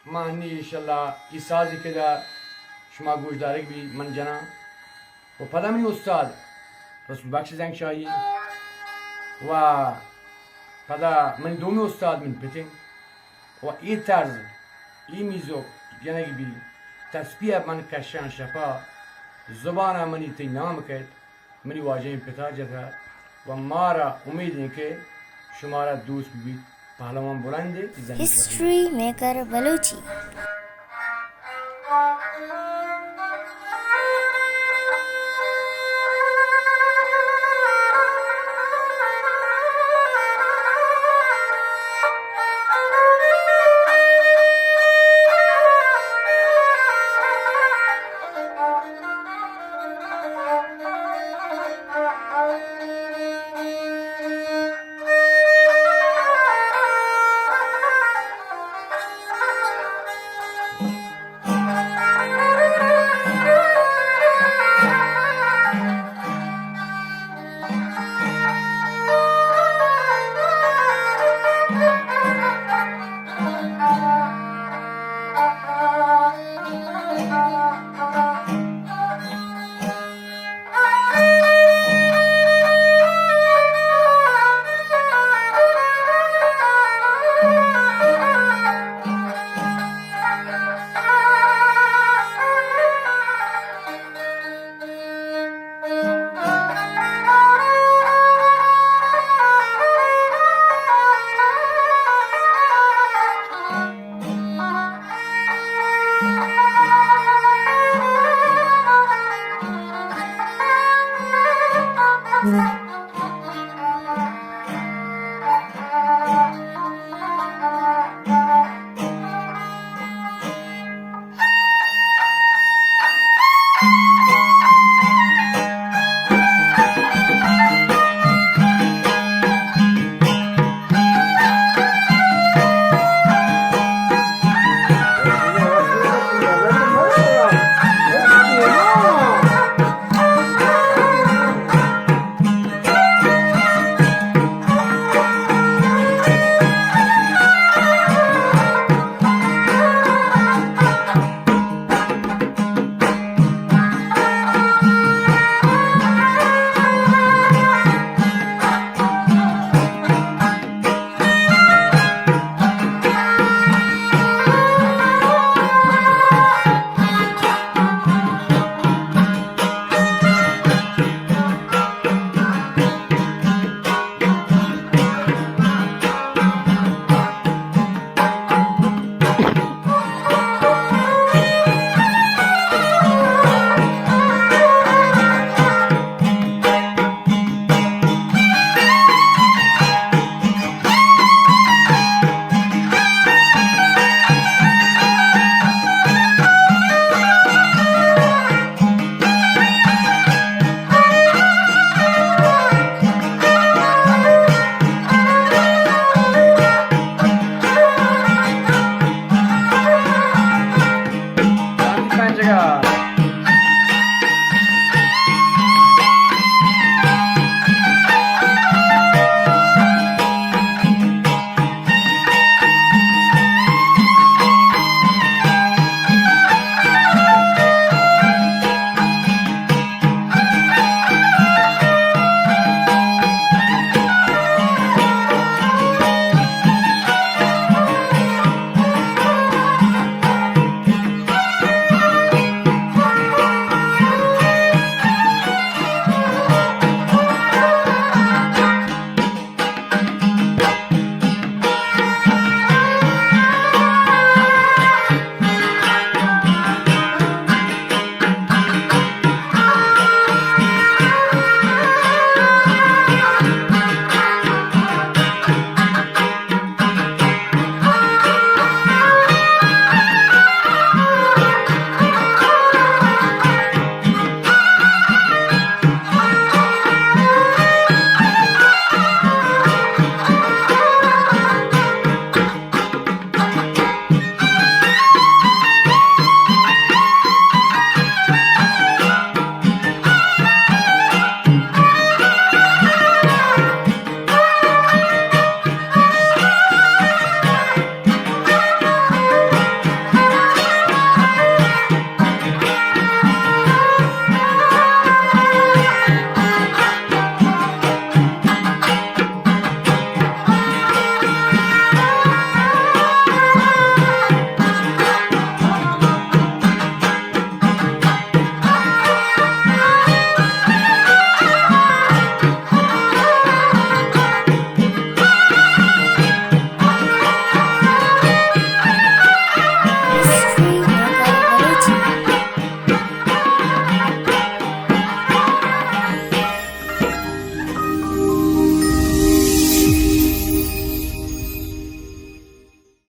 معنی انشالله این سازی که در شما گوش دارک بی من جنا و پدمی استاد رسول بخش زنگ شایی و پدا من دومی استاد من پتین و این طرز این میزو یعنی بی تسبیح من کشان شفا زبان منی تی نام کرد منی واجه پتا جتا و ما را امید این که شما را دوست ببید پهلوان بلنده History Maker Balochi.